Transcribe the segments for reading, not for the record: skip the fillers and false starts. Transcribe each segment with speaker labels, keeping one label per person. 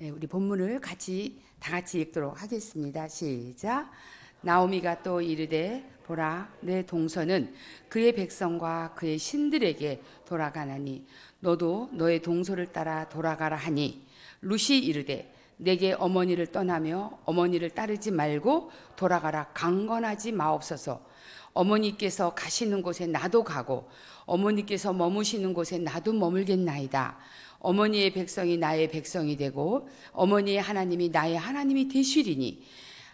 Speaker 1: 우리 본문을 다 같이 읽도록 하겠습니다. 시작. 나오미가 또 이르되 보라 내 동서는 그의 백성과 그의 신들에게 돌아가나니 너도 너의 동서를 따라 돌아가라 하니 룻이 이르되 내게 어머니를 떠나며 어머니를 따르지 말고 돌아가라 강건하지 마옵소서. 어머니께서 가시는 곳에 나도 가고 어머니께서 머무시는 곳에 나도 머물겠나이다. 어머니의 백성이 나의 백성이 되고 어머니의 하나님이 나의 하나님이 되시리니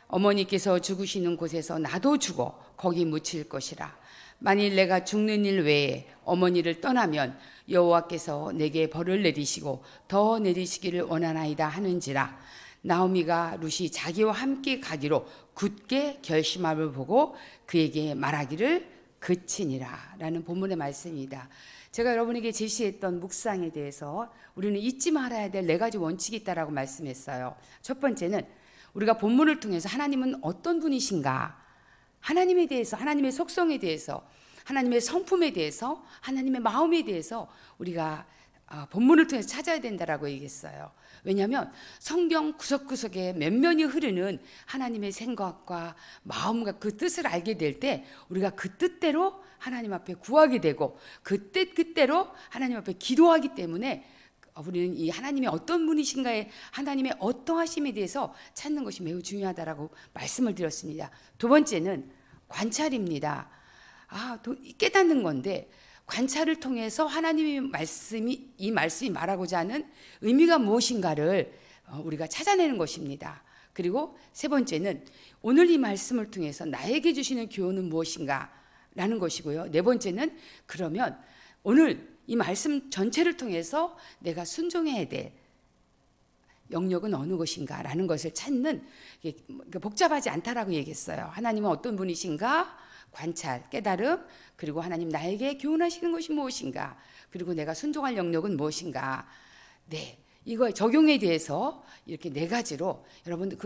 Speaker 1: 어머니께서 죽으시는 곳에서 나도 죽어 거기 묻힐 것이라. 만일 내가 죽는 일 외에 어머니를 떠나면 여호와께서 내게 벌을 내리시고 더 내리시기를 원하나이다 하는지라. 나오미가 룻이 자기와 함께 가기로 굳게 결심함을 보고 그에게 말하기를 그치니라 라는 본문의 말씀입니다. 제가 여러분에게 제시했던 묵상에 대해서 우리는 잊지 말아야 될 4가지 원칙이 있다라고 말씀했어요. 첫 번째는 우리가 본문을 통해서 하나님은 어떤 분이신가, 하나님에 대해서, 하나님의 속성에 대해서, 하나님의 성품에 대해서, 하나님의 마음에 대해서 우리가 본문을 통해서 찾아야 된다라고 얘기했어요. 왜냐하면 성경 구석구석에 면면이 흐르는 하나님의 생각과 마음과 그 뜻을 알게 될 때 우리가 그 뜻대로 하나님 앞에 구하게 되고 그 뜻대로 하나님 앞에 기도하기 때문에 우리는 이 하나님이 어떤 분이신가에 하나님의 어떠하심에 대해서 찾는 것이 매우 중요하다라고 말씀을 드렸습니다. 두 번째는 관찰입니다. 깨닫는 건데 관찰을 통해서 하나님의 이 말씀이 말하고자 하는 의미가 무엇인가를 우리가 찾아내는 것입니다. 그리고 세 번째는 오늘 이 말씀을 통해서 나에게 주시는 교훈은 무엇인가 라는 것이고요. 네 번째는 그러면 오늘 이 말씀 전체를 통해서 내가 순종해야 될 영역은 어느 것인가 라는 것을 찾는, 복잡하지 않다라고 얘기했어요. 하나님은 어떤 분이신가, 관찰, 깨달음, 그리고 하나님 나에게 교훈하시는 것이 무엇인가, 그리고 내가 순종할 영역은 무엇인가. 네, 이거 적용에 대해서 이렇게 4가지로 여러분들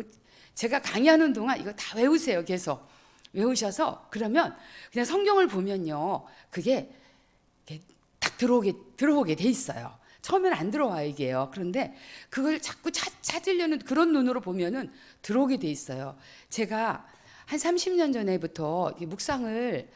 Speaker 1: 제가 강의하는 동안 이거 다 외우세요. 계속 외우셔서 그러면 그냥 성경을 보면요, 그게 딱 들어오게 돼 있어요. 처음엔 안 들어와요, 이게요. 그런데 그걸 자꾸 찾으려는 그런 눈으로 보면은 들어오게 돼 있어요. 제가 한 30년 전에부터 묵상을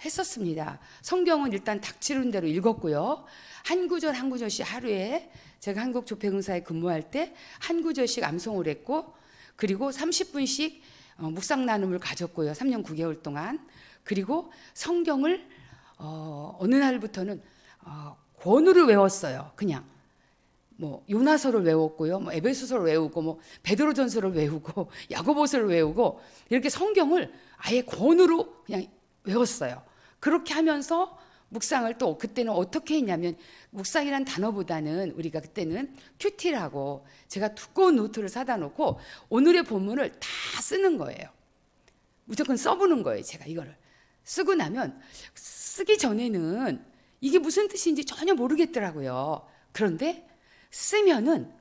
Speaker 1: 했었습니다. 성경은 일단 닥치는 대로 읽었고요. 한 구절 한 구절씩 하루에 제가 한국조폐공사에 근무할 때 한 구절씩 암송을 했고, 그리고 30분씩 묵상 나눔을 가졌고요. 3년 9개월 동안. 그리고 성경을 어느 날부터는 권으로 외웠어요. 그냥 뭐 요나서를 외웠고요, 뭐 에베소서를 외우고, 뭐 베드로전서를 외우고, 야고보서를 외우고, 이렇게 성경을 아예 권으로 그냥 외웠어요. 그렇게 하면서 묵상을 또 그때는 어떻게 했냐면, 묵상이란 단어보다는 우리가 그때는 큐티라고 제가 두꺼운 노트를 사다 놓고 오늘의 본문을 다 쓰는 거예요. 무조건 써보는 거예요. 제가 이거를 쓰고 나면 쓰기 전에는 이게 무슨 뜻인지 전혀 모르겠더라고요. 그런데 쓰면은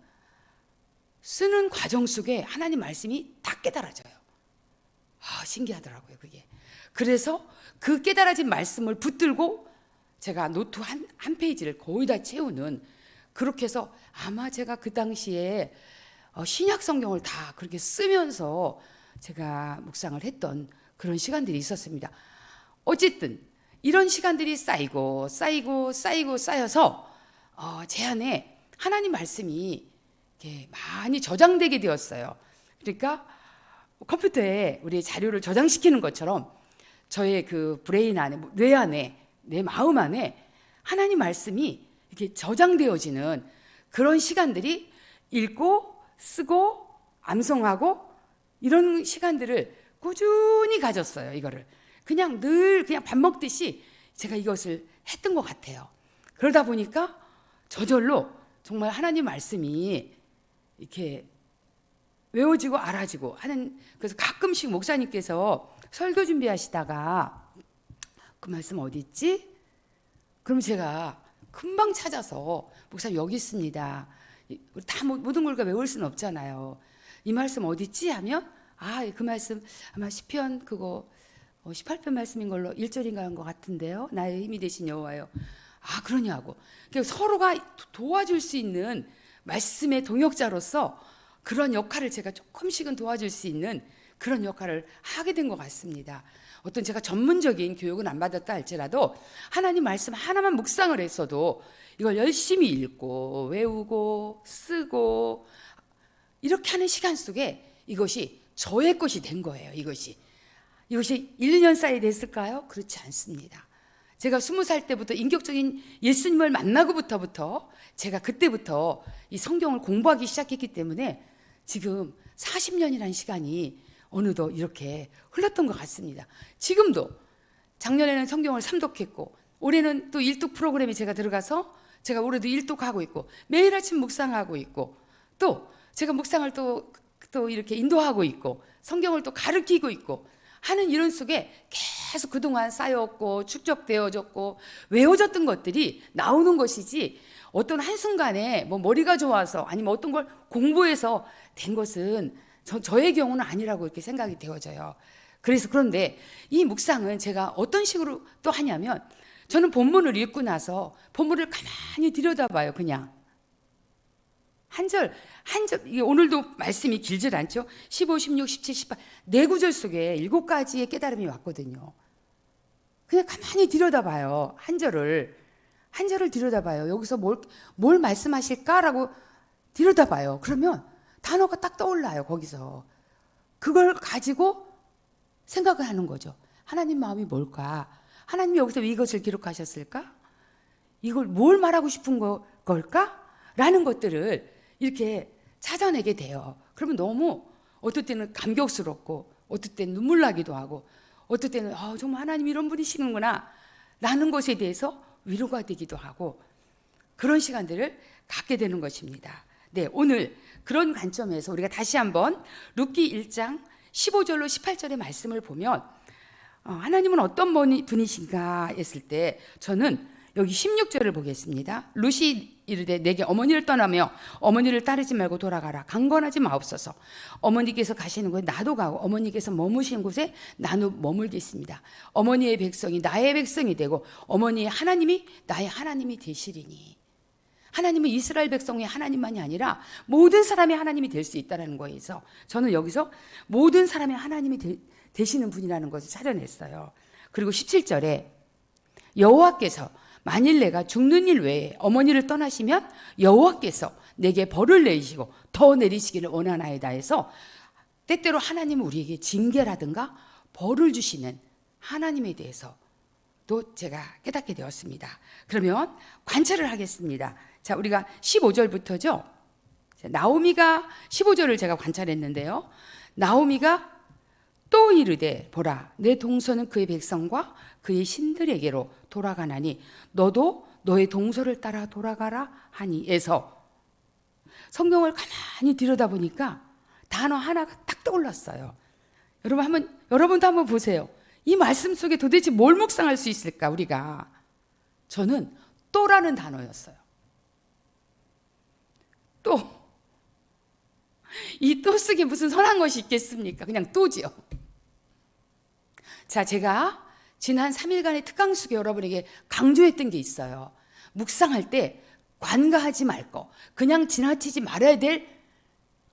Speaker 1: 쓰는 과정 속에 하나님 말씀이 다 깨달아져요. 신기하더라고요, 그게. 그래서 그 깨달아진 말씀을 붙들고 제가 노트 한 페이지를 거의 다 채우는, 그렇게 해서 아마 제가 그 당시에 신약 성경을 다 그렇게 쓰면서 제가 묵상을 했던 그런 시간들이 있었습니다. 어쨌든 이런 시간들이 쌓여서 제 안에 하나님 말씀이 이렇게 많이 저장되게 되었어요. 그러니까 컴퓨터에 우리 자료를 저장시키는 것처럼 저의 그 브레인 안에, 뇌 안에, 내 마음 안에 하나님 말씀이 이렇게 저장되어지는 그런 시간들이 읽고 쓰고 암송하고 이런 시간들을 꾸준히 가졌어요. 이거를 그냥 늘 그냥 밥 먹듯이 제가 이것을 했던 것 같아요. 그러다 보니까 저절로 정말 하나님 말씀이 이렇게 외워지고 알아지고 하는. 그래서 가끔씩 목사님께서 설교 준비하시다가 그 말씀 어디 있지? 그럼 제가 금방 찾아서, 목사님 여기 있습니다. 다 모든 걸 외울 수는 없잖아요. 이 말씀 어디 있지? 하면 그 말씀 아마 시편 그거 18편 말씀인 걸로 1절인가 한 것 같은데요. 나의 힘이 되신 여호와요. 그러냐고. 서로가 도와줄 수 있는 말씀의 동역자로서 그런 역할을 제가 조금씩은 도와줄 수 있는 그런 역할을 하게 된 것 같습니다. 어떤 제가 전문적인 교육은 안 받았다 할지라도 하나님 말씀 하나만 묵상을 했어도 이걸 열심히 읽고 외우고 쓰고 이렇게 하는 시간 속에 이것이 저의 것이 된 거예요. 이것이 1, 2년 사이에 됐을까요? 그렇지 않습니다. 제가 20살 때부터 인격적인 예수님을 만나고부터 제가 그때부터 이 성경을 공부하기 시작했기 때문에 지금 40년이라는 시간이 어느덧 이렇게 흘렀던 것 같습니다. 지금도 작년에는 성경을 3독했고 올해는 또 1독 프로그램에 제가 들어가서 제가 올해도 1독하고 있고 매일 아침 묵상하고 있고 또 제가 묵상을 또 이렇게 인도하고 있고 성경을 또 가르치고 있고 하는 이런 속에 계속 그동안 쌓여왔고 축적되어졌고 외워졌던 것들이 나오는 것이지 어떤 한순간에 뭐 머리가 좋아서 아니면 어떤 걸 공부해서 된 것은 저의 경우는 아니라고 이렇게 생각이 되어져요. 그런데 이 묵상은 제가 어떤 식으로 또 하냐면 저는 본문을 읽고 나서 본문을 가만히 들여다봐요. 그냥 한 절, 오늘도 말씀이 길질 않죠? 15, 16, 17, 18 네 구절 속에 7가지의 깨달음이 왔거든요. 그냥 가만히 들여다봐요. 한 절을 들여다봐요. 여기서 뭘 말씀하실까라고 들여다봐요. 그러면 단어가 딱 떠올라요. 거기서 그걸 가지고 생각을 하는 거죠. 하나님 마음이 뭘까? 하나님이 여기서 왜 이것을 기록하셨을까? 이걸 뭘 말하고 싶은 걸까? 라는 것들을 이렇게 찾아내게 돼요. 그러면 너무 어떨 때는 감격스럽고 어떨 때는 눈물 나기도 하고 어떨 때는 정말 하나님 이런 분이시는구나 라는 것에 대해서 위로가 되기도 하고 그런 시간들을 갖게 되는 것입니다. 네, 오늘 그런 관점에서 우리가 다시 한번 룻기 1장 15절로 18절의 말씀을 보면 하나님은 어떤 분이신가 했을 때 저는 여기 16절을 보겠습니다. 룻이 이르되 내게 어머니를 떠나며 어머니를 따르지 말고 돌아가라. 강권하지 마옵소서. 어머니께서 가시는 곳에 나도 가고 어머니께서 머무신 곳에 나도 머물겠습니다. 어머니의 백성이 나의 백성이 되고 어머니의 하나님이 나의 하나님이 되시리니. 하나님은 이스라엘 백성의 하나님만이 아니라 모든 사람의 하나님이 될 수 있다는 거에서 저는 여기서 모든 사람의 하나님이 되시는 분이라는 것을 찾아냈어요. 그리고 17절에 여호와께서 만일 내가 죽는 일 외에 어머니를 떠나시면 여호와께서 내게 벌을 내리시고 더 내리시기를 원하나이다 해서 때때로 하나님은 우리에게 징계라든가 벌을 주시는 하나님에 대해서 또 제가 깨닫게 되었습니다. 그러면 관찰을 하겠습니다. 자, 우리가 15절부터죠. 나오미가 15절을 제가 관찰했는데요. 나오미가 또 이르되 보라 내 동서는 그의 백성과 그의 신들에게로 돌아가나니 너도 너의 동서를 따라 돌아가라 하니에서 성경을 가만히 들여다보니까 단어 하나가 딱 떠올랐어요. 여러분도 한번 보세요. 이 말씀 속에 도대체 뭘 묵상할 수 있을까 우리가. 저는 또라는 단어였어요. 또. 이 또 속에 무슨 선한 것이 있겠습니까? 그냥 또지요. 자, 제가 지난 3일간의 특강 속에 여러분에게 강조했던 게 있어요. 묵상할 때 관가하지 말 거, 그냥 지나치지 말아야 될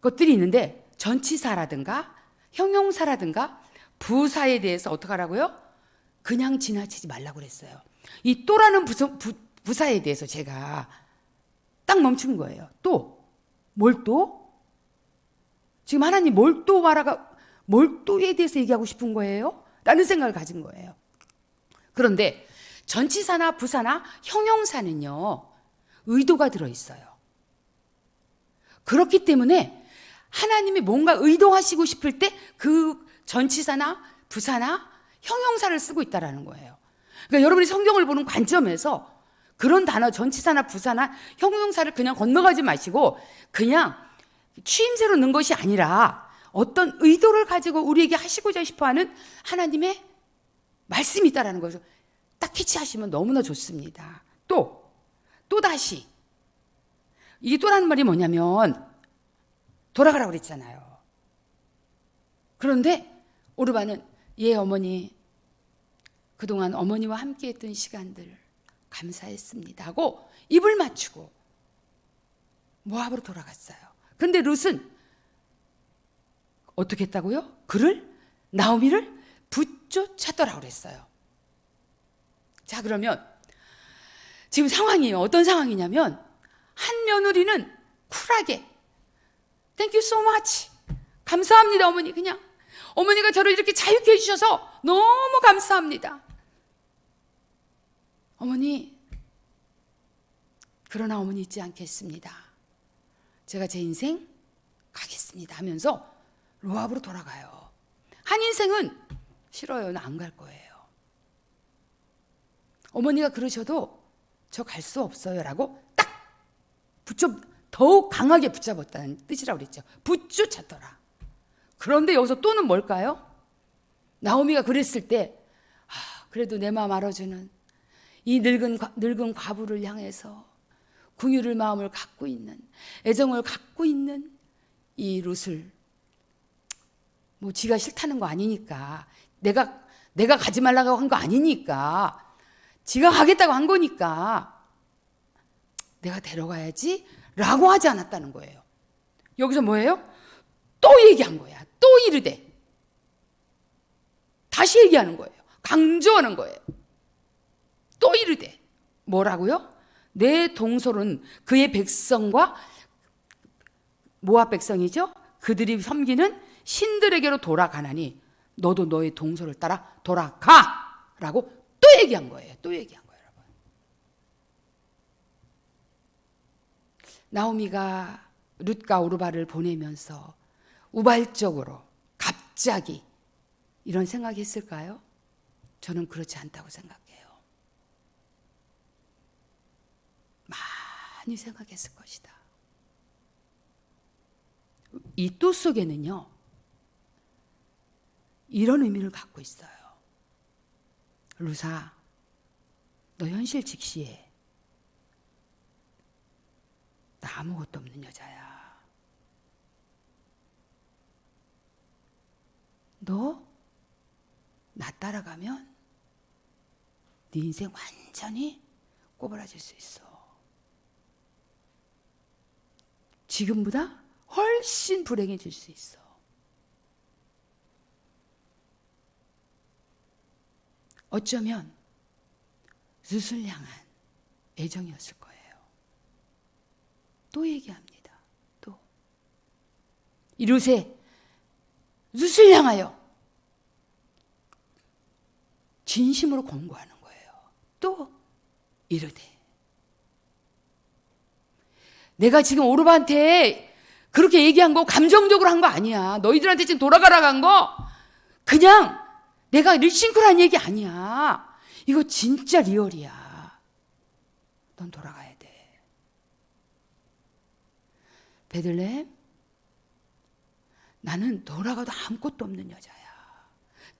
Speaker 1: 것들이 있는데 전치사라든가 형용사라든가 부사에 대해서 어떻게 하라고요? 그냥 지나치지 말라고 그랬어요. 이 또라는 부사에 대해서 제가 딱 멈춘 거예요. 또? 뭘 또? 지금 하나님 뭘 또에 대해서 얘기하고 싶은 거예요? 라는 생각을 가진 거예요. 그런데 전치사나 부사나 형용사는요, 의도가 들어있어요. 그렇기 때문에 하나님이 뭔가 의도하시고 싶을 때 그 전치사나 부사나 형용사를 쓰고 있다는 거예요. 그러니까 여러분이 성경을 보는 관점에서 그런 단어 전치사나 부사나 형용사를 그냥 건너가지 마시고 그냥 추임새로 넣은 것이 아니라 어떤 의도를 가지고 우리에게 하시고자 싶어하는 하나님의 말씀이 있다는 것을 딱 캐치하시면 너무나 좋습니다. 또다시 이게 또라는 말이 뭐냐면 돌아가라고 그랬잖아요. 그런데 오르반은 어머니 그동안 어머니와 함께했던 시간들 감사했습니다 하고 입을 맞추고 모압으로 돌아갔어요. 그런데 룻은 어떻게 했다고요? 나오미를 붙쫓았더라고 그랬어요. 자, 그러면 지금 상황이 어떤 상황이냐면 한 며느리는 쿨하게 Thank you so much. 감사합니다, 어머니. 그냥 어머니가 저를 이렇게 자유케 해주셔서 너무 감사합니다. 어머니, 그러나 어머니 잊지 않겠습니다. 제가 제 인생 가겠습니다 하면서 모압으로 돌아가요. 한 인생은 싫어요. 나 안 갈 거예요. 어머니가 그러셔도 저 갈 수 없어요 라고 딱 더욱 강하게 붙잡았다는 뜻이라고 그랬죠. 붙쫓았더라. 그런데 여기서 또는 뭘까요? 나오미가 그랬을 때 그래도 내 마음 알아주는 이 늙은 과부를 향해서 긍휼을 마음을 갖고 있는, 애정을 갖고 있는 이 룻을 뭐 지가 싫다는 거 아니니까, 내가 가지 말라고 한 거 아니니까, 지가 가겠다고 한 거니까 내가 데려가야지 라고 하지 않았다는 거예요. 여기서 뭐예요? 또 얘기한 거야. 또 이르되. 다시 얘기하는 거예요. 강조하는 거예요. 또 이르되. 뭐라고요? 내 동솔은 그의 백성과, 모압 백성이죠, 그들이 섬기는 신들에게로 돌아가나니 너도 너의 동솔을 따라 돌아가 라고 또 얘기한 거예요. 또 얘기한 거예요, 여러분. 나오미가 룻과 오르바를 보내면서 우발적으로 갑자기 이런 생각이 했을까요? 저는 그렇지 않다고 생각해요. 많이 생각했을 것이다. 이 또 속에는요, 이런 의미를 갖고 있어요. 룻아, 너 현실 직시해. 나 아무것도 없는 여자야. 너 나 따라가면 네 인생 완전히 꼬부라질 수 있어. 지금보다 훨씬 불행해질 수 있어. 어쩌면 룻을 향한 애정이었을 거예요. 또 얘기합니다. 또 이 룻의 룻을 향하여 진심으로 권고하는 거예요. 또 이르되. 내가 지금 오르바한테 그렇게 얘기한 거 감정적으로 한 거 아니야. 너희들한테 지금 돌아가라고 한 거 그냥 내가 립싱크한 얘기 아니야. 이거 진짜 리얼이야. 넌 돌아가야 돼. 베들레헴, 나는 돌아가도 아무것도 없는 여자야.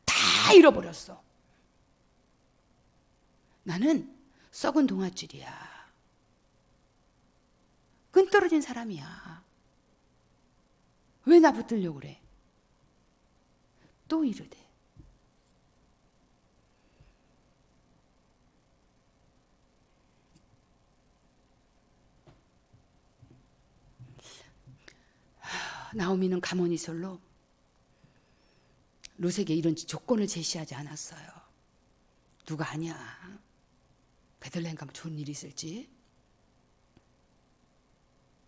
Speaker 1: 다 잃어버렸어. 나는 썩은 동아줄이야. 끈 떨어진 사람이야. 왜 나 붙들려고 그래? 또 이르되. 나오미는 가문이 솔로 룻에게 이런 조건을 제시하지 않았어요. 누가 아냐? 베들레헴 가면 좋은 일이 있을지.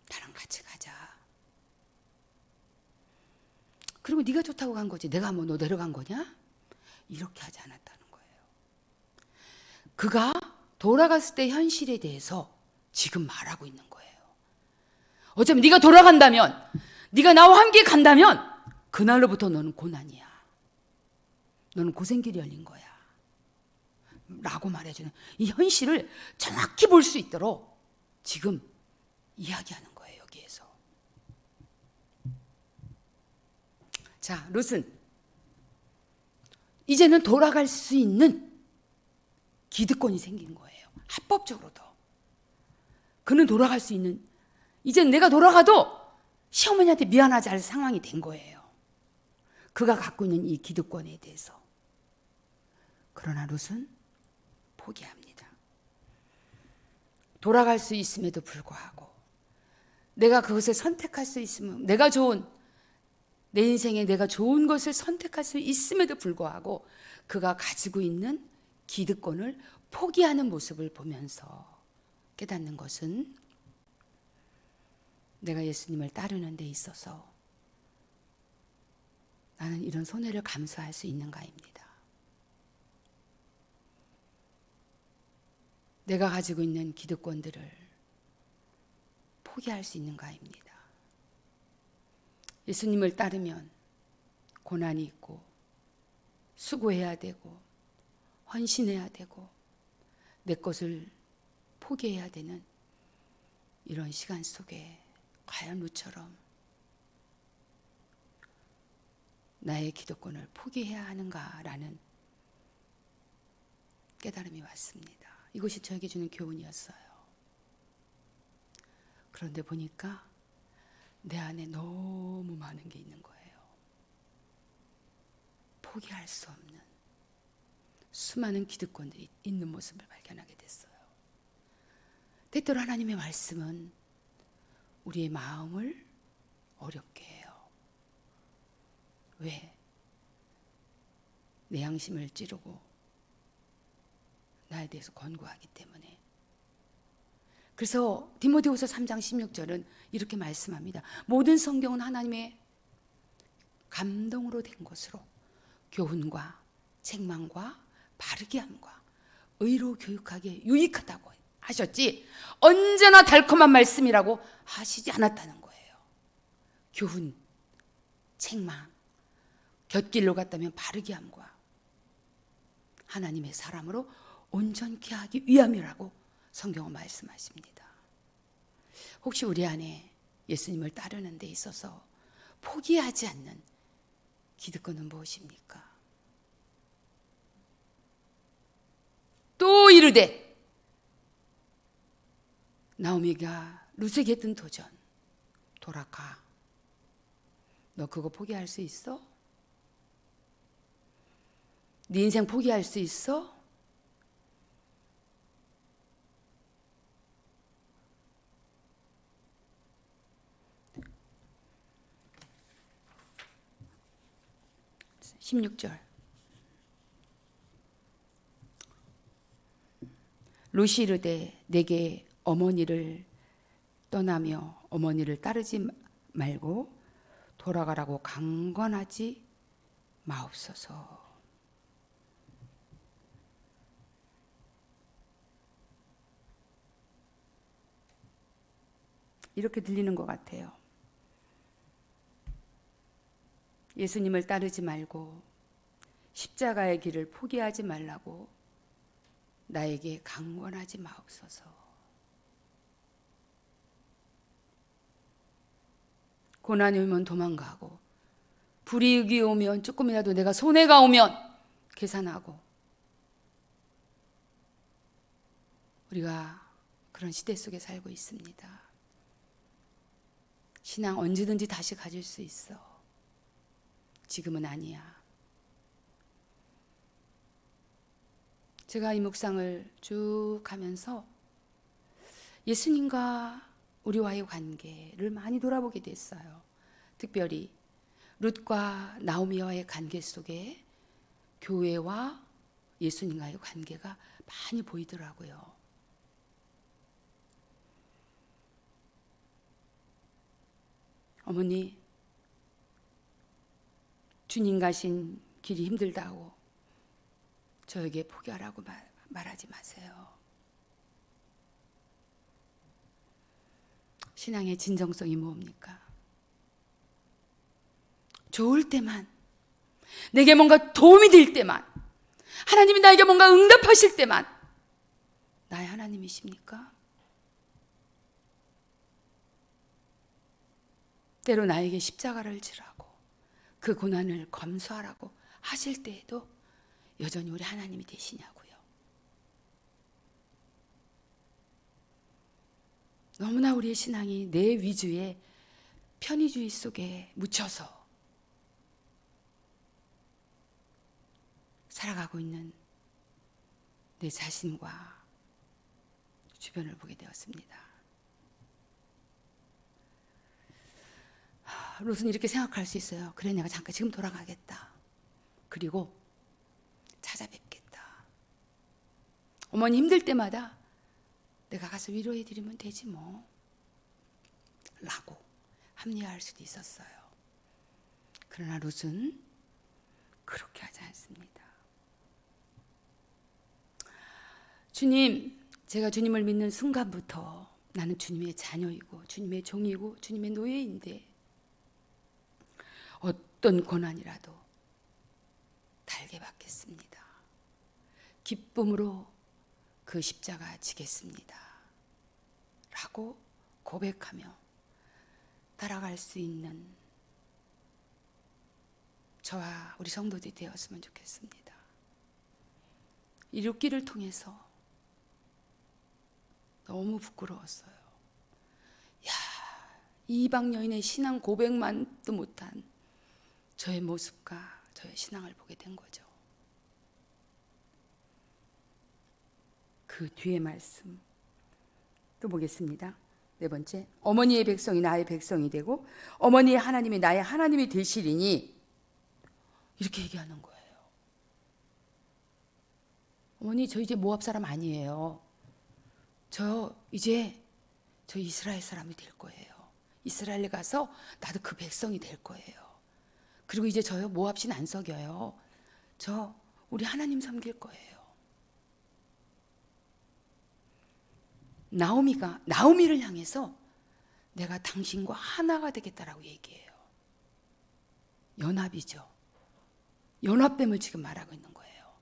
Speaker 1: 나랑 같이 가자. 그리고 네가 좋다고 간 거지. 내가 뭐 너 데려간 거냐? 이렇게 하지 않았다는 거예요. 그가 돌아갔을 때 현실에 대해서 지금 말하고 있는 거예요. 어쩌면 네가 돌아간다면, 네가 나와 함께 간다면 그날로부터 너는 고난이야. 너는 고생길이 열린 거야. 라고 말해주는 이 현실을 정확히 볼 수 있도록 지금 이야기하는 거예요, 여기에서. 자, 룻은 이제는 돌아갈 수 있는 기득권이 생긴 거예요. 합법적으로도. 그는 돌아갈 수 있는, 이제 내가 돌아가도 시어머니한테 미안하지 않을 상황이 된 거예요. 그가 갖고 있는 이 기득권에 대해서. 그러나 룻은 포기합니다. 돌아갈 수 있음에도 불구하고 내가 그것을 선택할 수 있으면 내가 좋은 내 인생에 내가 좋은 것을 선택할 수 있음에도 불구하고 그가 가지고 있는 기득권을 포기하는 모습을 보면서 깨닫는 것은 내가 예수님을 따르는 데 있어서 나는 이런 손해를 감수할 수 있는가입니다. 내가 가지고 있는 기득권들을 포기할 수 있는가입니다. 예수님을 따르면 고난이 있고 수고해야 되고 헌신해야 되고 내 것을 포기해야 되는 이런 시간 속에 과연 루처럼 나의 기득권을 포기해야 하는가라는 깨달음이 왔습니다. 이것이 저에게 주는 교훈이었어요. 그런데 보니까 내 안에 너무 많은 게 있는 거예요. 포기할 수 없는 수많은 기득권들이 있는 모습을 발견하게 됐어요. 때때로 하나님의 말씀은 우리의 마음을 어렵게 해요. 왜? 내 양심을 찌르고 나에 대해서 권고하기 때문에. 그래서 디모데후서 3장 16절은 이렇게 말씀합니다. 모든 성경은 하나님의 감동으로 된 것으로 교훈과 책망과 바르게 함과 의로 교육하기에 유익하다고 하셨지 언제나 달콤한 말씀이라고 하시지 않았다는 거예요. 교훈, 책망, 곁길로 갔다면 바르게 함과 하나님의 사람으로 온전케 하기 위함이라고 성경은 말씀하십니다. 혹시 우리 안에 예수님을 따르는 데 있어서 포기하지 않는 기득권은 무엇입니까? 또 이르되 나오미가 룻에게 했던 도전 돌아가. 너 그거 포기할 수 있어? 네 인생 포기할 수 있어? (16절) 룻이 이르되 내게 어머니를 떠나며 어머니를 따르지 말고 돌아가라고 강권하지 마옵소서. 이렇게 들리는 것 같아요. 예수님을 따르지 말고 십자가의 길을 포기하지 말라고 나에게 강권하지 마옵소서. 고난이 오면 도망가고 불이익이 오면 조금이라도 내가 손해가 오면 계산하고 우리가 그런 시대 속에 살고 있습니다. 신앙 언제든지 다시 가질 수 있어. 지금은 아니야. 제가 이 묵상을 쭉 하면서 예수님과 우리와의 관계를 많이 돌아보게 됐어요. 특별히 룻과 나오미와의 관계 속에 교회와 예수님과의 관계가 많이 보이더라고요. 어머니, 주님 가신 길이 힘들다고 저에게 포기하라고 말하지 마세요. 신앙의 진정성이 뭡니까? 좋을 때만, 내게 뭔가 도움이 될 때만, 하나님이 나에게 뭔가 응답하실 때만 나의 하나님이십니까? 때로 나에게 십자가를 지라고 그 고난을 감수하라고 하실 때에도 여전히 우리 하나님이 되시냐고요. 너무나 우리의 신앙이 내 위주의 편의주의 속에 묻혀서 살아가고 있는 내 자신과 주변을 보게 되었습니다. 룻은 이렇게 생각할 수 있어요. 그래, 내가 잠깐 지금 돌아가겠다. 그리고 찾아뵙겠다. 어머니 힘들 때마다 내가 가서 위로해드리면 되지 뭐 라고 합리화할 수도 있었어요. 그러나 룻은 그렇게 하지 않습니다. 주님, 제가 주님을 믿는 순간부터 나는 주님의 자녀이고 주님의 종이고 주님의 노예인데 어떤 고난이라도 달게 받겠습니다. 기쁨으로 그 십자가 지겠습니다. 라고 고백하며 따라갈 수 있는 저와 우리 성도들이 되었으면 좋겠습니다. 이 룻기를 통해서 너무 부끄러웠어요. 야, 이방 여인의 신앙 고백만도 못한 저의 모습과 저의 신앙을 보게 된 거죠. 그 뒤에 말씀 또 보겠습니다. 네 번째, 어머니의 백성이 나의 백성이 되고 어머니의 하나님이 나의 하나님이 되시리니, 이렇게 얘기하는 거예요. 어머니, 저 이제 모압 사람 아니에요. 저 이스라엘 사람이 될 거예요. 이스라엘에 가서 나도 그 백성이 될 거예요. 그리고 이제 저요 모압신 안 속여요. 저 우리 하나님 섬길 거예요. 나오미를 향해서 내가 당신과 하나가 되겠다라고 얘기해요. 연합이죠. 연합됨을 지금 말하고 있는 거예요.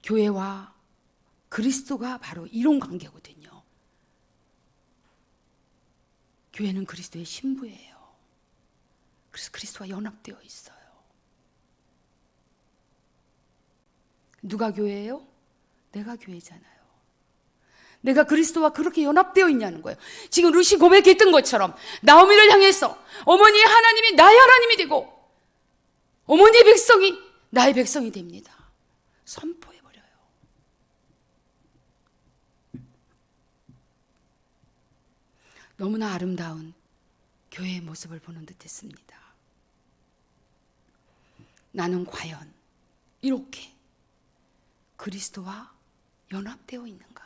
Speaker 1: 교회와 그리스도가 바로 이런 관계거든요. 교회는 그리스도의 신부예요. 그래서 그리스도와 연합되어 있어요. 누가 교회예요? 내가 교회잖아요. 내가 그리스도와 그렇게 연합되어 있냐는 거예요. 지금 룻이 고백했던 것처럼 나오미를 향해서 어머니의 하나님이 나의 하나님이 되고 어머니의 백성이 나의 백성이 됩니다. 선포해버려요. 너무나 아름다운 교회의 모습을 보는 듯했습니다. 나는 과연 이렇게 그리스도와 연합되어 있는가?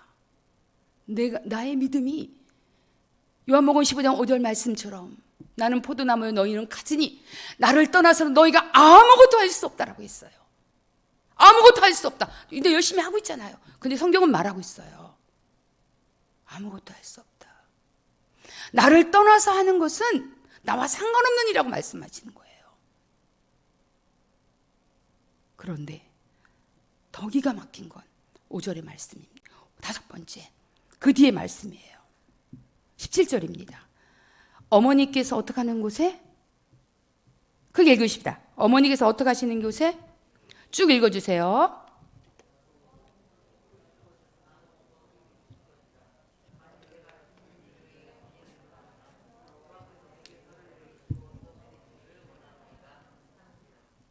Speaker 1: 나의 믿음이 요한복음 15장 5절 말씀처럼 나는 포도나무요 너희는 가지니 나를 떠나서는 너희가 아무것도 할 수 없다라고 했어요. 아무것도 할 수 없다. 근데 열심히 하고 있잖아요. 근데 성경은 말하고 있어요. 아무것도 할 수 없다. 나를 떠나서 하는 것은 나와 상관없는 일이라고 말씀하시는 거예요. 그런데 더 기가 막힌 건 5절의 말씀입니다. 5번째, 그 뒤에 말씀이에요. 17절입니다. 어머니께서 어떻게 하는 곳에? 크게 읽으십시다. 어머니께서 어떻게 하시는 곳에? 쭉 읽어주세요.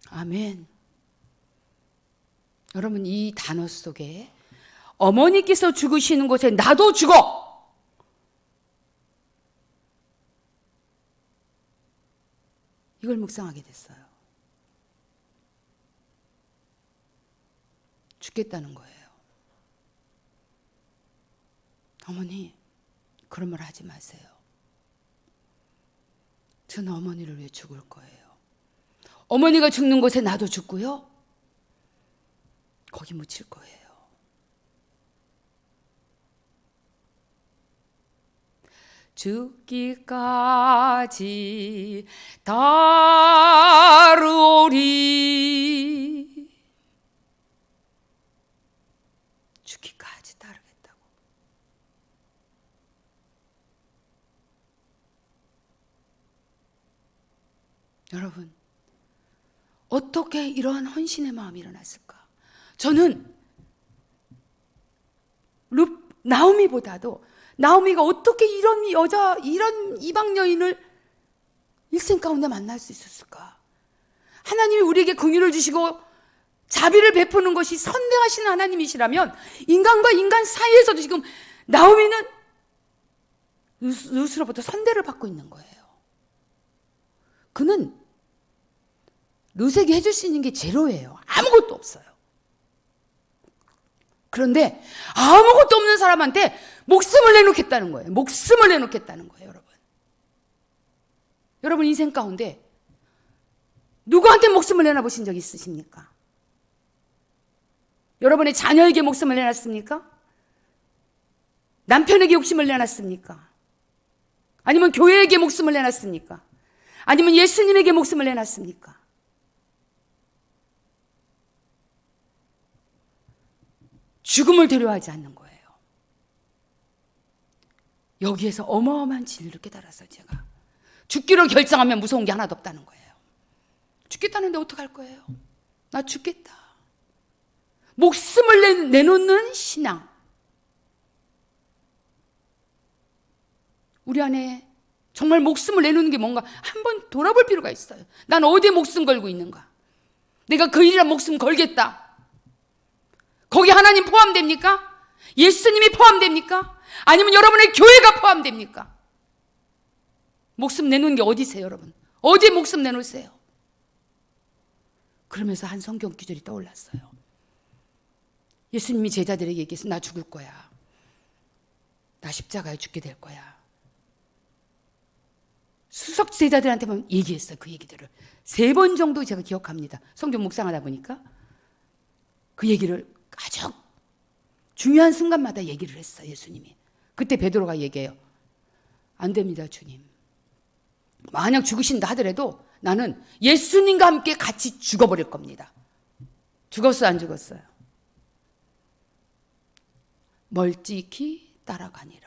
Speaker 1: 아멘. 여러분, 이 단어 속에 어머니께서 죽으시는 곳에 나도 죽어! 이걸 묵상하게 됐어요. 죽겠다는 거예요. 어머니, 그런 말 하지 마세요. 저는 어머니를 위해 죽을 거예요. 어머니가 죽는 곳에 나도 죽고요. 거기 묻힐 거예요. 죽기까지 따르오리. 죽기까지 따르겠다고. 여러분, 어떻게 이러한 헌신의 마음이 일어났을까? 저는 나오미보다도 나오미가 어떻게 이런 여자, 이런 이방 여인을 일생 가운데 만날 수 있었을까? 하나님이 우리에게 긍휼을 주시고 자비를 베푸는 것이 선대하시는 하나님이시라면 인간과 인간 사이에서도 지금 나오미는 룻으로부터 선대를 받고 있는 거예요. 그는 룻에게 해줄 수 있는 게 제로예요. 아무것도 없어요. 그런데 아무것도 없는 사람한테 목숨을 내놓겠다는 거예요. 목숨을 내놓겠다는 거예요, 여러분. 여러분 인생 가운데 누구한테 목숨을 내놔보신 적 있으십니까? 여러분의 자녀에게 목숨을 내놨습니까? 남편에게 욕심을 내놨습니까? 아니면 교회에게 목숨을 내놨습니까? 아니면 예수님에게 목숨을 내놨습니까? 죽음을 두려워하지 않는 거예요. 여기에서 어마어마한 진리를 깨달아서 제가 죽기로 결정하면 무서운 게 하나도 없다는 거예요. 죽겠다는데 어떡할 거예요? 나 죽겠다. 목숨을 내놓는 신앙. 우리 안에 정말 목숨을 내놓는 게 뭔가 한번 돌아볼 필요가 있어요. 난 어디에 목숨 걸고 있는가? 내가 그 일이란 목숨 걸겠다. 거기 하나님 포함됩니까? 예수님이 포함됩니까? 아니면 여러분의 교회가 포함됩니까? 목숨 내놓는 게 어디세요, 여러분? 어디에 목숨 내놓으세요? 그러면서 한 성경 구절이 떠올랐어요. 예수님이 제자들에게 얘기해서 나 죽을 거야. 나 십자가에 죽게 될 거야. 수석 제자들한테만 얘기했어요. 그 얘기들을 3번 정도 제가 기억합니다. 성경 묵상하다 보니까 그 얘기를 아주 중요한 순간마다 얘기를 했어요. 예수님이. 그때 베드로가 얘기해요. 안 됩니다, 주님. 만약 죽으신다 하더라도 나는 예수님과 함께 같이 죽어버릴 겁니다. 죽었어요, 안 죽었어요? 멀찍이 따라가니라.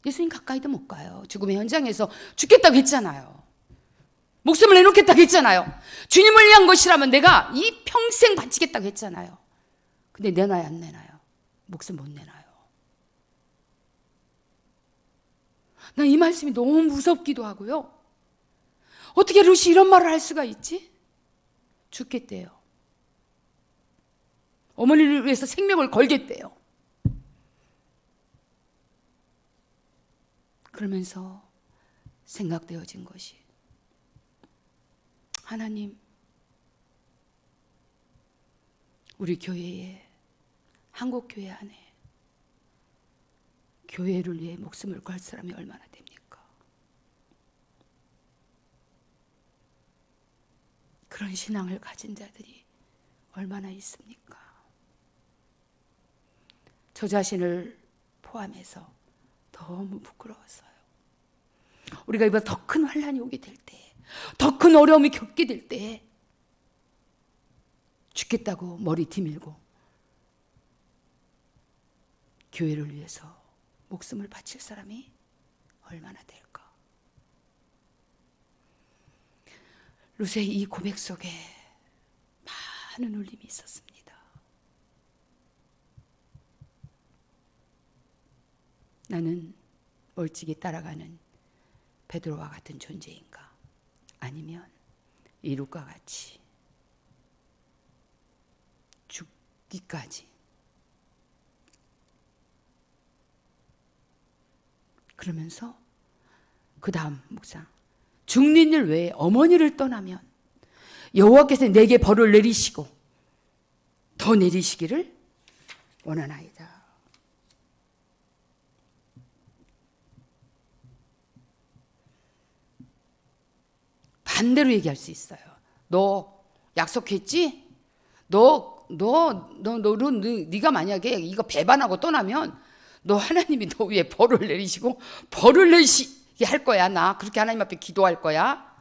Speaker 1: 예수님 가까이도 못 가요. 죽음의 현장에서 죽겠다고 했잖아요. 목숨을 내놓겠다고 했잖아요. 주님을 위한 것이라면 내가 이 평생 바치겠다고 했잖아요. 근데 내놔요, 안 내놔요? 목숨 못 내놔요. 난 이 말씀이 너무 무섭기도 하고요. 어떻게 룻이 이런 말을 할 수가 있지? 죽겠대요. 어머니를 위해서 생명을 걸겠대요. 그러면서 생각되어진 것이, 하나님, 우리 교회에, 한국교회 안에 교회를 위해 목숨을 걸 사람이 얼마나 됩니까? 그런 신앙을 가진 자들이 얼마나 있습니까? 저 자신을 포함해서 너무 부끄러웠어요. 우리가 이번 더 큰 환난이 오게 될 때, 더 큰 어려움이 겪게 될 때 죽겠다고 머리 뒤밀고 교회를 위해서 목숨을 바칠 사람이 얼마나 될까? 룻의 이 고백 속에 많은 울림이 있었습니다. 나는 멀찍이 따라가는 베드로와 같은 존재인가? 아니면 이 룻과 같이 죽기까지, 그러면서 그 다음 묵상, 죽는 일 외에 어머니를 떠나면 여호와께서 내게 벌을 내리시고 더 내리시기를 원하나이다. 반대로 얘기할 수 있어요. 너 약속했지? 네가 만약에 이거 배반하고 떠나면 너 하나님이 너 위에 벌을 내리시고 벌을 내리시게 할 거야. 나 그렇게 하나님 앞에 기도할 거야.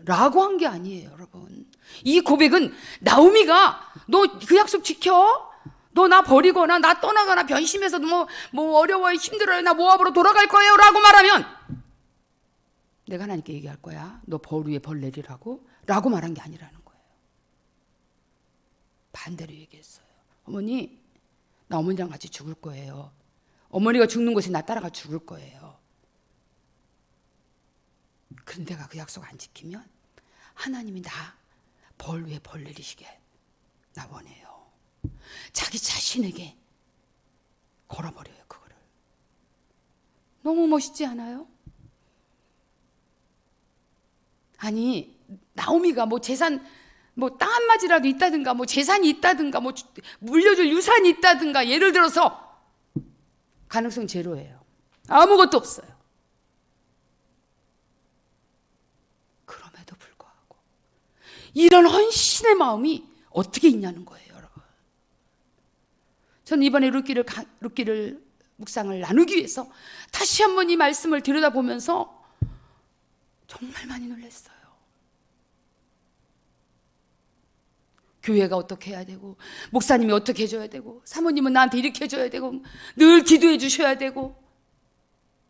Speaker 1: 라고 한 게 아니에요, 여러분. 이 고백은 나오미가 너 그 약속 지켜? 너 나 버리거나 나 떠나거나 변심해서 뭐 어려워요, 힘들어요, 나 모압으로 돌아갈 거예요 라고 말하면 내가 하나님께 얘기할 거야. 너 벌 위에 벌 내리라고? 라고 말한 게 아니라는 거예요. 반대로 얘기했어요. 어머니, 나 어머니랑 같이 죽을 거예요. 어머니가 죽는 곳에 나 따라가 죽을 거예요. 그런데 내가 그 약속 안 지키면 하나님이 나 벌 위에 벌 내리시게 나 원해요. 자기 자신에게 걸어버려요, 그거를. 너무 멋있지 않아요? 아니 나오미가 뭐 재산 뭐 땅 한 마디라도 있다든가 뭐 재산이 있다든가 뭐 물려줄 유산이 있다든가 예를 들어서 가능성 제로예요. 아무것도 없어요. 그럼에도 불구하고 이런 헌신의 마음이 어떻게 있냐는 거예요, 여러분. 저는 이번에 룻기를 묵상을 나누기 위해서 다시 한번 이 말씀을 들여다보면서 정말 많이 놀랐어요. 교회가 어떻게 해야 되고, 목사님이 어떻게 해줘야 되고, 사모님은 나한테 이렇게 해줘야 되고, 늘 기도해 주셔야 되고,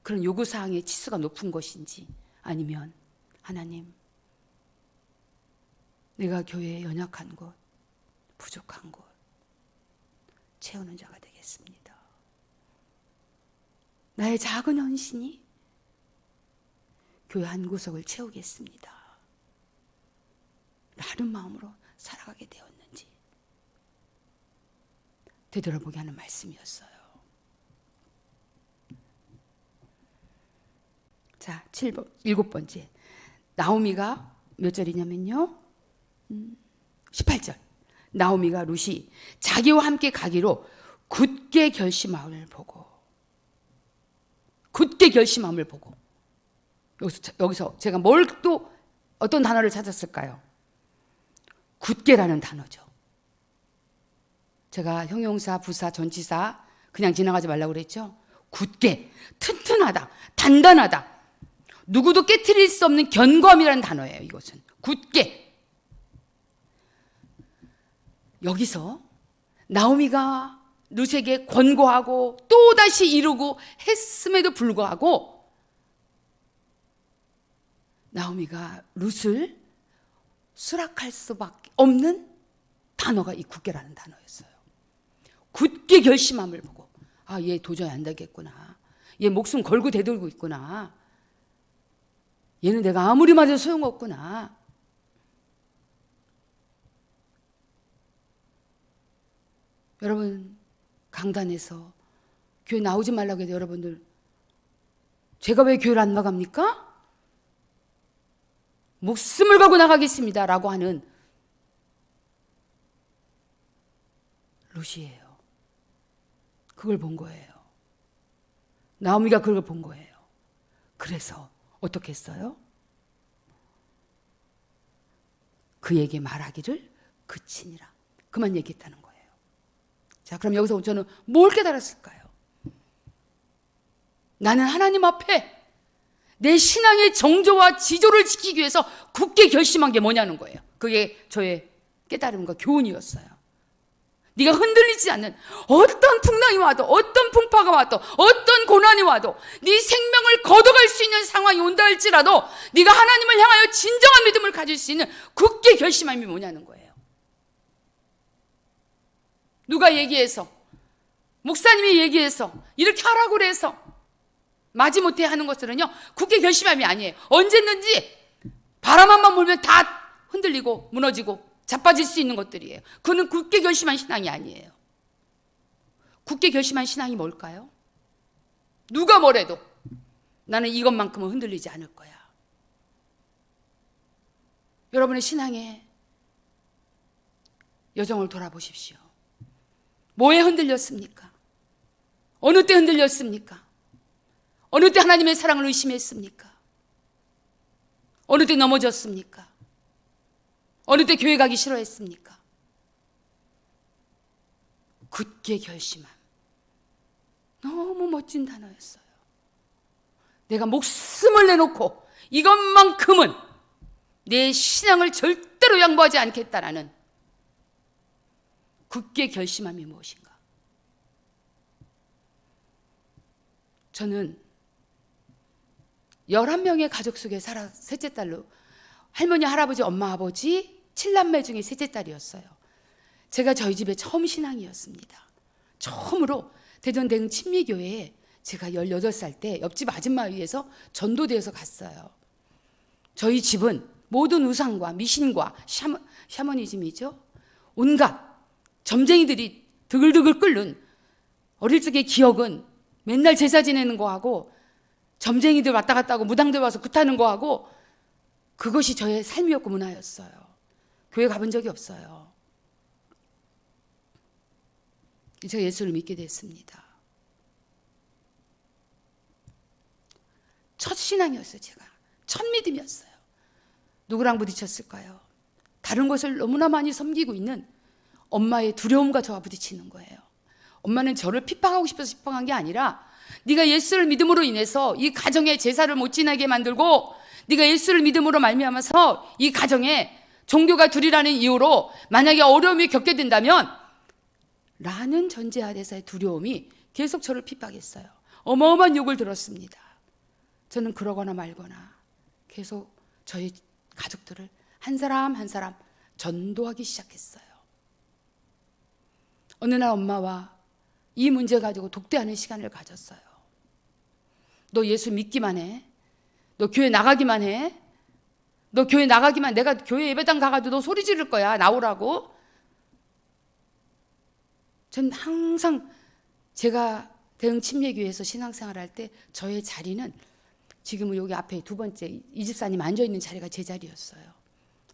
Speaker 1: 그런 요구사항의 치수가 높은 것인지, 아니면 하나님, 내가 교회에 연약한 것, 부족한 것 채우는 자가 되겠습니다. 나의 작은 헌신이 교회 한 구석을 채우겠습니다 라는 마음으로 살아가게 되었는지 되돌아보게 하는 말씀이었어요. 자, 7번째 나오미가 몇 절이냐면요 18절 나오미가 룻이 자기와 함께 가기로 굳게 결심함을 보고 여기서 제가 뭘 또 어떤 단어를 찾았을까요? 굳게라는 단어죠. 제가 형용사, 부사, 전치사 그냥 지나가지 말라고 그랬죠. 굳게, 튼튼하다, 단단하다, 누구도 깨트릴 수 없는 견고함이라는 단어예요. 이것은 굳게. 여기서 나오미가 룻에게 권고하고 또다시 이루고 했음에도 불구하고 나오미가 룻을 수락할 수밖에 없는 단어가 이 굳게라는 단어였어요. 굳게 결심함을 보고 얘 도저히 안 되겠구나. 얘 목숨 걸고 대들고 있구나. 얘는 내가 아무리 말해도 소용없구나. 여러분 강단에서 교회 나오지 말라고 해도 여러분들 제가 왜 교회를 안 나갑니까? 목숨을 걸고 나가겠습니다 라고 하는 룻이에요. 그걸 본 거예요. 나오미가 그걸 본 거예요. 그래서 어떻게 했어요? 그에게 말하기를 그치니라. 그만 얘기했다는 거예요. 자, 그럼 여기서 저는 뭘 깨달았을까요? 나는 하나님 앞에 내 신앙의 정조와 지조를 지키기 위해서 굳게 결심한 게 뭐냐는 거예요. 그게 저의 깨달음과 교훈이었어요. 네가 흔들리지 않는 어떤 풍랑이 와도 어떤 풍파가 와도 어떤 고난이 와도 네 생명을 걷어갈 수 있는 상황이 온다 할지라도 네가 하나님을 향하여 진정한 믿음을 가질 수 있는 굳게 결심함이 뭐냐는 거예요. 누가 얘기해서 목사님이 얘기해서 이렇게 하라고 그래서 마지못해 하는 것들은요 굳게 결심함이 아니에요. 언제든지 바람만 불면 다 흔들리고 무너지고 자빠질 수 있는 것들이에요. 그는 굳게 결심한 신앙이 아니에요. 굳게 결심한 신앙이 뭘까요? 누가 뭐래도 나는 이것만큼은 흔들리지 않을 거야. 여러분의 신앙의 여정을 돌아보십시오. 뭐에 흔들렸습니까? 어느 때 흔들렸습니까? 어느 때 하나님의 사랑을 의심했습니까? 어느 때 넘어졌습니까? 어느 때 교회 가기 싫어했습니까? 굳게 결심함. 너무 멋진 단어였어요. 내가 목숨을 내놓고 이것만큼은 내 신앙을 절대로 양보하지 않겠다라는 굳게 결심함이 무엇인가? 저는 11명의 가족 속에 살아 셋째 딸로 할머니, 할아버지, 엄마, 아버지 7남매 중에 셋째 딸이었어요. 제가 저희 집에 처음 신앙이었습니다. 처음으로 대전대흥 친미교회에 제가 18살 때 옆집 아줌마 위해서 전도되어서 갔어요. 저희 집은 모든 우상과 미신과 샤머니즘이죠. 온갖 점쟁이들이 드글드글 끓는 어릴 적의 기억은 맨날 제사 지내는 거하고 점쟁이들 왔다 갔다 하고 무당들 와서 굿하는 거하고 그것이 저의 삶이었고 문화였어요. 교회 가본 적이 없어요. 제가 예수를 믿게 됐습니다. 첫 신앙이었어요. 제가 첫 믿음이었어요. 누구랑 부딪혔을까요? 다른 것을 너무나 많이 섬기고 있는 엄마의 두려움과 저와 부딪히는 거예요. 엄마는 저를 핍박하고 싶어서 핍박한 게 아니라 네가 예수를 믿음으로 인해서 이 가정에 제사를 못 지나게 만들고 네가 예수를 믿음으로 말미암아서 이 가정에 종교가 둘이라는 이유로 만약에 어려움이 겪게 된다면 라는 전제 아래서의 두려움이 계속 저를 핍박했어요. 어마어마한 욕을 들었습니다. 저는 그러거나 말거나 계속 저희 가족들을 한 사람 한 사람 전도하기 시작했어요. 어느 날 엄마와 이 문제 가지고 독대하는 시간을 가졌어요. 너 예수 믿기만 해. 너 교회 나가기만 해. 너 교회 나가기만, 내가 교회 예배당 가가지고 너 소리 지를 거야. 나오라고. 전 항상 제가 대흥 침례교회에서 신앙생활 할 때 저의 자리는 지금은 여기 앞에 두 번째 이 집사님 앉아있는 자리가 제 자리였어요.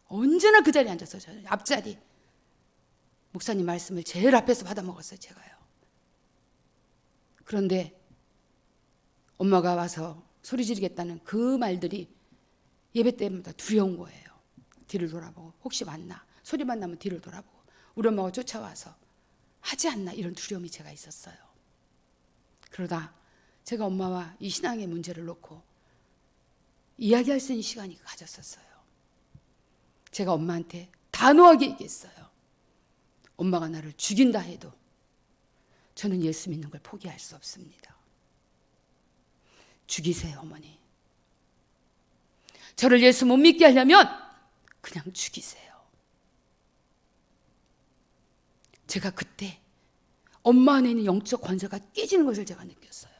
Speaker 1: 언제나 그 자리에 앉았어요. 저는 앞자리. 목사님 말씀을 제일 앞에서 받아먹었어요. 제가요. 그런데 엄마가 와서 소리 지르겠다는 그 말들이 예배 때마다 두려운 거예요. 뒤를 돌아보고 혹시 맞나? 소리만 나면 뒤를 돌아보고 우리 엄마가 쫓아와서 하지 않나? 이런 두려움이 제가 있었어요. 그러다 제가 엄마와 이 신앙의 문제를 놓고 이야기할 수 있는 시간이 가졌었어요. 제가 엄마한테 단호하게 얘기했어요. 엄마가 나를 죽인다 해도 저는 예수 믿는 걸 포기할 수 없습니다. 죽이세요, 어머니. 저를 예수 못 믿게 하려면 그냥 죽이세요. 제가 그때 엄마 안에 있는 영적 권세가 깨지는 것을 제가 느꼈어요.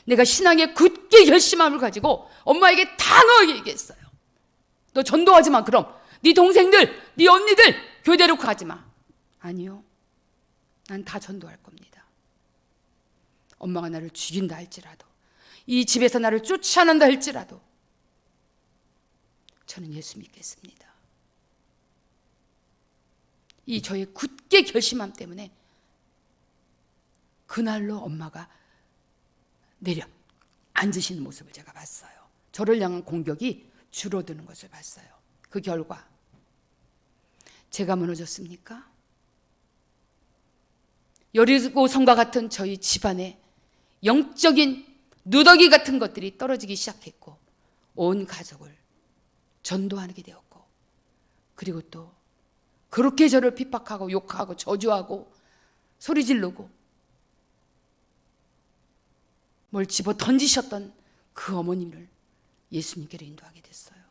Speaker 1: 내가 신앙에 굳게 결심함을 가지고 엄마에게 단호하게 얘기했어요. 너 전도하지 마. 그럼 네 동생들, 네 언니들 교회 데리고 가지 마. 아니요. 난 다 전도할 겁니다. 엄마가 나를 죽인다 할지라도, 이 집에서 나를 쫓아낸다 할지라도 저는 예수 믿겠습니다. 이 저의 굳게 결심함 때문에 그날로 엄마가 내려 앉으시는 모습을 제가 봤어요. 저를 향한 공격이 줄어드는 것을 봤어요. 그 결과 제가 무너졌습니까? 여리고성과 같은 저희 집안에 영적인 누더기 같은 것들이 떨어지기 시작했고 온 가족을 전도하게 되었고, 그리고 또 그렇게 저를 핍박하고 욕하고 저주하고 소리 지르고 뭘 집어 던지셨던 그 어머니를 예수님께로 인도하게 됐어요.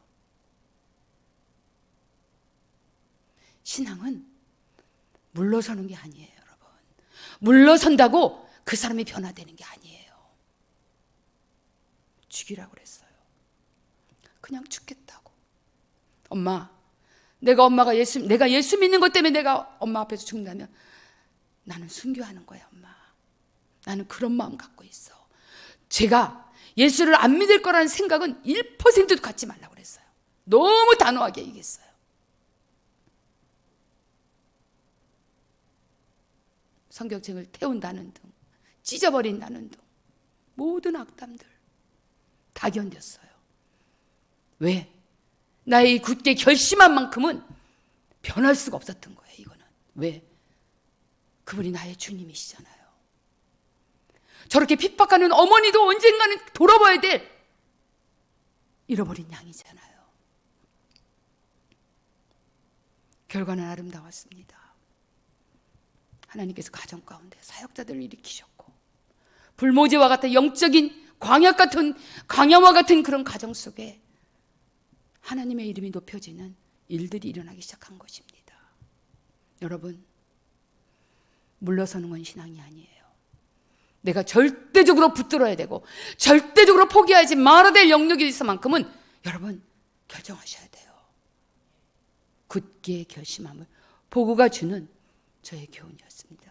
Speaker 1: 신앙은 물러서는 게 아니에요, 여러분. 물러선다고 그 사람이 변화되는 게 아니에요. 죽이라고 그랬어요. 그냥 죽겠다고. 엄마, 내가 예수 믿는 것 때문에 내가 엄마 앞에서 죽는다면 나는 순교하는 거야, 엄마. 나는 그런 마음 갖고 있어. 제가 예수를 안 믿을 거라는 생각은 1%도 갖지 말라고 그랬어요. 너무 단호하게 얘기했어요. 성경책을 태운다는 등, 찢어버린다는 등 모든 악담들 다 견뎠어요. 왜? 나의 굳게 결심한 만큼은 변할 수가 없었던 거예요. 이거는 왜? 그분이 나의 주님이시잖아요. 저렇게 핍박하는 어머니도 언젠가는 돌아봐야 될 잃어버린 양이잖아요. 결과는 아름다웠습니다. 하나님께서 가정 가운데 사역자들을 일으키셨고, 불모지와 같은 영적인 광야와 같은 그런 가정 속에 하나님의 이름이 높여지는 일들이 일어나기 시작한 것입니다. 여러분, 물러서는 건 신앙이 아니에요. 내가 절대적으로 붙들어야 되고 절대적으로 포기하지 말아야 될 영역이 있어만큼은 여러분 결정하셔야 돼요. 굳게 결심함을 보고가 주는 저의 교훈이었습니다.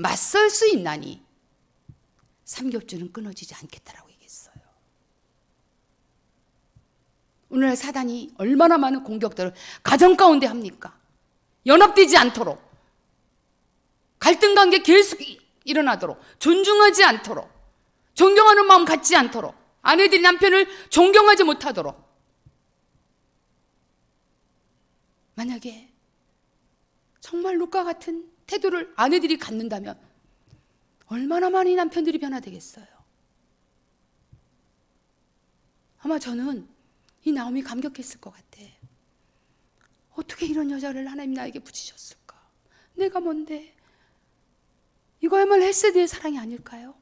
Speaker 1: 맞설 수 있나니 삼겹줄은 끊어지지 않겠다라고 얘기했어요. 오늘날 사단이 얼마나 많은 공격들을 가정 가운데 합니까? 연합되지 않도록, 갈등 관계 계속 일어나도록, 존중하지 않도록, 존경하는 마음 갖지 않도록, 아내들이 남편을 존경하지 못하도록. 만약에 정말 룻과 같은 태도를 아내들이 갖는다면 얼마나 많이 남편들이 변화되겠어요. 아마 저는 이 나오미 감격했을 것 같아. 어떻게 이런 여자를 하나님 나에게 붙이셨을까? 내가 뭔데? 이거야말로 헬세드의 사랑이 아닐까요?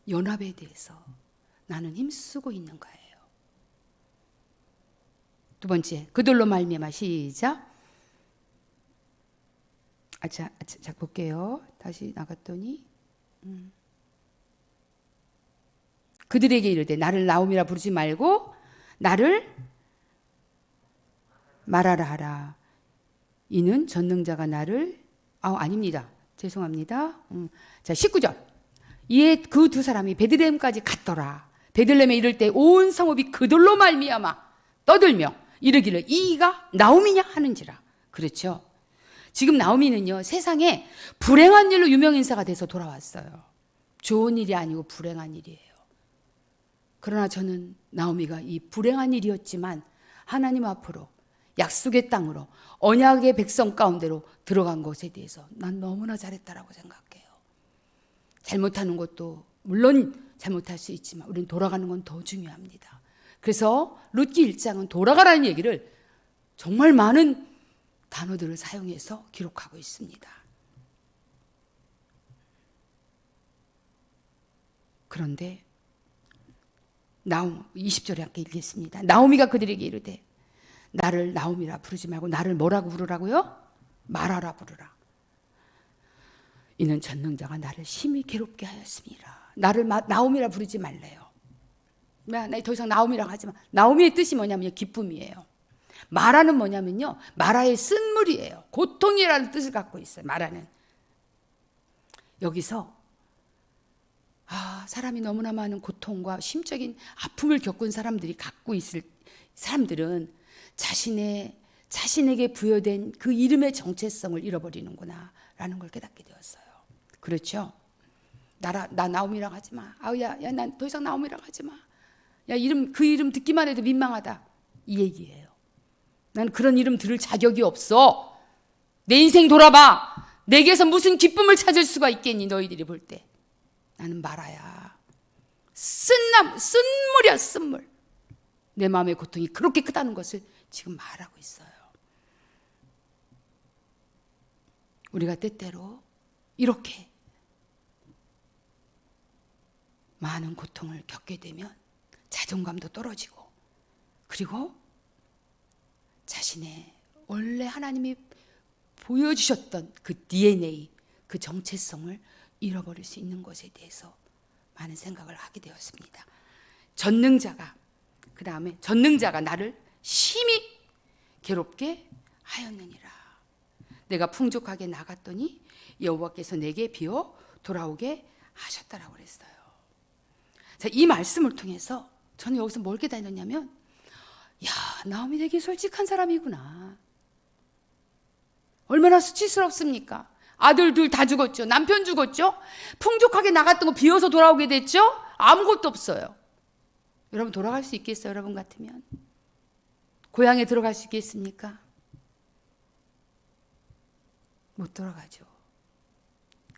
Speaker 1: 연합에 대해서 나는 힘쓰고 있는 거예요. 두 번째, 그들로 말미암아. 시작. 자, 볼게요. 다시 나갔더니 그들에게 이르되 나를 나옴이라 부르지 말고 나를 말하라 하라. 이는 전능자가 나를 아닙니다. 죄송합니다. 자, 19절. 이에 그 두 사람이 베들레헴까지 갔더라. 베들레헴에 이를 때 온 성읍이 그들로 말미암아 떠들며 이르기를 이가 나오미냐 하는지라. 그렇죠. 지금 나오미는요, 세상에 불행한 일로 유명 인사가 돼서 돌아왔어요. 좋은 일이 아니고 불행한 일이에요. 그러나 저는 나오미가 이 불행한 일이었지만 하나님 앞으로 약속의 땅으로 언약의 백성 가운데로 들어간 것에 대해서 난 너무나 잘했다라고 생각해요. 잘못하는 것도 물론 잘못할 수 있지만 우리는 돌아가는 건 더 중요합니다. 그래서 룻기 1장은 돌아가라는 얘기를 정말 많은 단어들을 사용해서 기록하고 있습니다. 그런데 20절에 함께 읽겠습니다. 나오미가 그들에게 이르되 나를 나오미라 부르지 말고 나를 뭐라고 부르라고요? 말하라 부르라. 이는 전능자가 나를 심히 괴롭게 하였습니다. 나를 나오미라 부르지 말래요. 나 더 이상 나오미라고 하지 마. 나오미의 뜻이 뭐냐면요, 기쁨이에요. 마라는 뭐냐면요, 마라의 쓴물이에요. 고통이라는 뜻을 갖고 있어요. 마라는. 여기서 사람이 너무나 많은 고통과 심적인 아픔을 겪은 사람들이 갖고 있을 사람들은 자신에게 부여된 그 이름의 정체성을 잃어버리는구나 라는 걸 깨닫게 되었어요. 그렇죠? 나 나오미라고 하지 마. 난 더 이상 나오미라고 하지 마. 야, 그 이름 듣기만 해도 민망하다. 이 얘기예요. 난 그런 이름 들을 자격이 없어. 내 인생 돌아봐. 내게서 무슨 기쁨을 찾을 수가 있겠니, 너희들이 볼 때. 나는 마라야. 쓴물이야, 쓴물. 내 마음의 고통이 그렇게 크다는 것을 지금 말하고 있어요. 우리가 때때로 이렇게 많은 고통을 겪게 되면 자존감도 떨어지고, 그리고 자신의 원래 하나님이 보여주셨던 그 DNA, 그 정체성을 잃어버릴 수 있는 것에 대해서 많은 생각을 하게 되었습니다. 그 다음에 전능자가 나를 심히 괴롭게 하였느니라. 내가 풍족하게 나갔더니 여호와께서 내게 비어 돌아오게 하셨다라고 그랬어요. 자, 이 말씀을 통해서 저는 여기서 뭘 깨달았냐면, 나오미 되게 솔직한 사람이구나. 얼마나 수치스럽습니까? 아들 둘 다 죽었죠. 남편 죽었죠. 풍족하게 나갔던 거 비어서 돌아오게 됐죠. 아무것도 없어요. 여러분 돌아갈 수 있겠어요? 여러분 같으면 고향에 들어갈 수 있겠습니까? 못 돌아가죠.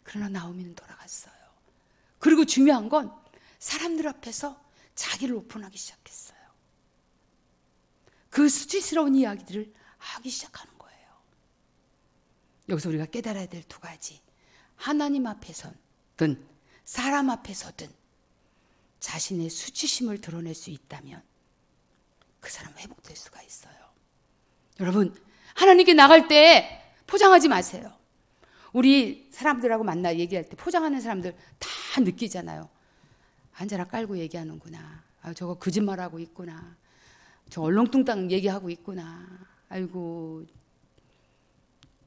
Speaker 1: 그러나 나오미는 돌아갔어요. 그리고 중요한 건 사람들 앞에서 자기를 오픈하기 시작했어요. 그 수치스러운 이야기들을 하기 시작하는 거예요. 여기서 우리가 깨달아야 될 두 가지. 하나님 앞에서든 사람 앞에서든 자신의 수치심을 드러낼 수 있다면 그 사람은 회복될 수가 있어요. 여러분, 하나님께 나갈 때 포장하지 마세요. 우리 사람들하고 만나 얘기할 때 포장하는 사람들 다 느끼잖아요. 한자락 깔고 얘기하는구나. 저거 거짓말하고 있구나. 저 얼렁뚱땅 얘기하고 있구나. 아이고,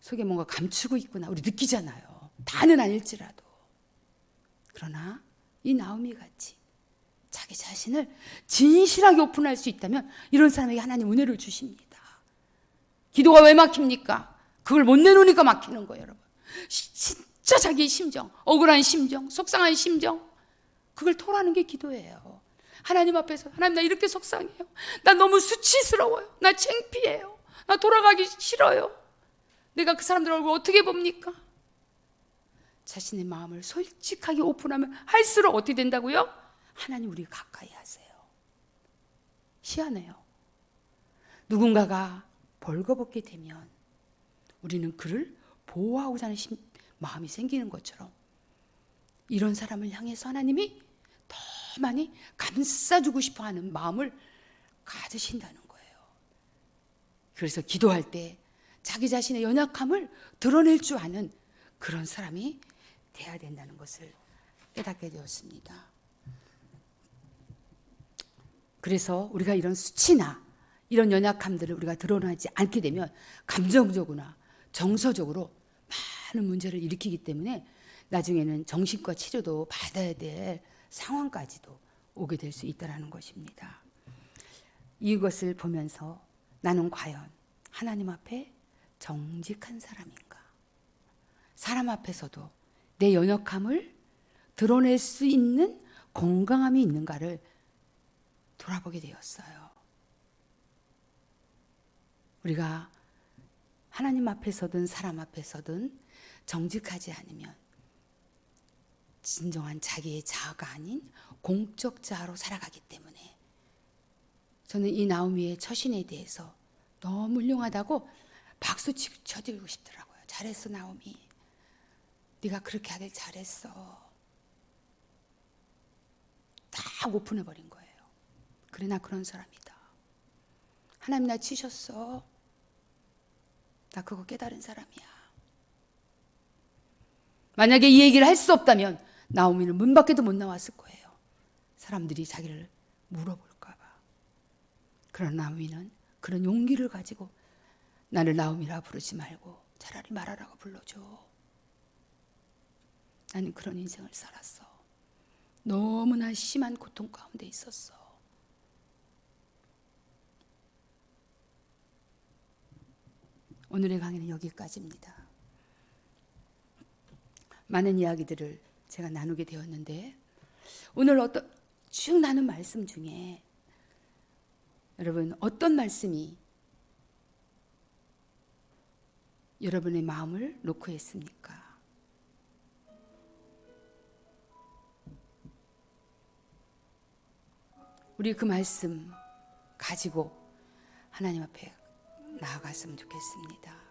Speaker 1: 속에 뭔가 감추고 있구나 우리 느끼잖아요. 다는 아닐지라도. 그러나 이 나오미 같이 자기 자신을 진실하게 오픈할 수 있다면 이런 사람에게 하나님 은혜를 주십니다. 기도가 왜 막힙니까? 그걸 못 내놓으니까 막히는 거예요, 여러분. 진짜 자기의 심정, 억울한 심정, 속상한 심정, 그걸 토로하는 게 기도예요. 하나님 앞에서 하나님 나 이렇게 속상해요. 나 너무 수치스러워요. 나 창피해요. 나 돌아가기 싫어요. 내가 그 사람들 얼굴 어떻게 봅니까? 자신의 마음을 솔직하게 오픈하면 할수록 어떻게 된다고요? 하나님 우리 가까이 하세요. 희한해요. 누군가가 벌거벗게 되면 우리는 그를 보호하고자 하는 마음이 생기는 것처럼 이런 사람을 향해서 하나님이 더 많이 감싸주고 싶어하는 마음을 가지신다는 거예요. 그래서 기도할 때 자기 자신의 연약함을 드러낼 줄 아는 그런 사람이 돼야 된다는 것을 깨닫게 되었습니다. 그래서 우리가 이런 수치나 이런 연약함들을 우리가 드러나지 않게 되면 감정적으로나 정서적으로 많은 문제를 일으키기 때문에 나중에는 정신과 치료도 받아야 될 상황까지도 오게 될 수 있다는 것입니다. 이것을 보면서 나는 과연 하나님 앞에 정직한 사람인가? 사람 앞에서도 내 연약함을 드러낼 수 있는 건강함이 있는가를 돌아보게 되었어요. 우리가 하나님 앞에서든 사람 앞에서든 정직하지 않으면 진정한 자기의 자아가 아닌 공적 자아로 살아가기 때문에 저는 이 나오미의 처신에 대해서 너무 훌륭하다고 박수 쳐드리고 싶더라고요. 잘했어 나오미. 네가 그렇게 하길 잘했어. 딱 오픈해버린 거예요. 그래 나 그런 사람이다. 하나님 나 치셨어. 나 그거 깨달은 사람이야. 만약에 이 얘기를 할 수 없다면 나오미는 문 밖에도 못 나왔을 거예요. 사람들이 자기를 물어볼까 봐. 그러나 나오미는 그런 용기를 가지고 나를 나오미라 부르지 말고 차라리 마라라고 불러줘. 나는 그런 인생을 살았어. 너무나 심한 고통 가운데 있었어. 오늘의 강의는 여기까지입니다. 많은 이야기들을 제가 나누게 되었는데 오늘 쭉 나눈 말씀 중에 여러분 어떤 말씀이 여러분의 마음을 놓고 했습니까? 우리 그 말씀 가지고 하나님 앞에 나아갔으면 좋겠습니다.